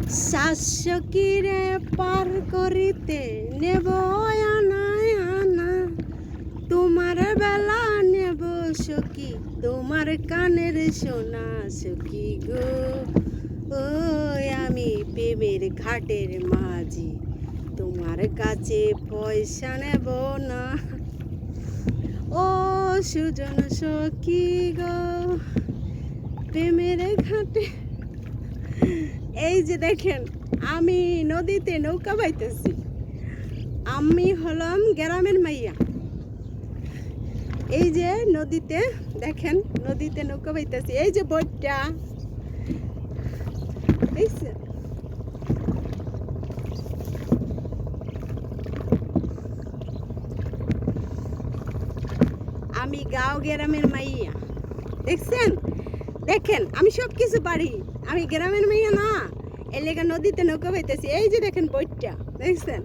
শাসকীরে পার করিতে নেব আনায় আনা, তোমার বেলা নেব সখী, তোমার কানের সোনা সখী গো। ওই আমি প্রেমের ঘাটের মাঝি, তোমার কাছে পয়সা নেব না। ও সুজন সখী গো, প্রেমের ঘাটে। এই যে দেখেন, আমি নদীতে নৌকা বাইতেছি। আমি হলাম গ্রামের মাইয়া। এই যে নদীতে দেখেন, নদীতে নৌকা বাইতেছি। এই যে বইটা দেখছেন, আমি গাঁও গ্রামের মাইয়া। দেখছেন, দেখেন আমি সব কিছু পারি, আমি গ্রামের মাইয়া না। এর লেগে নদীতে নৌকা বাইতেছি। এই যে দেখেন বইটা দেখছেন।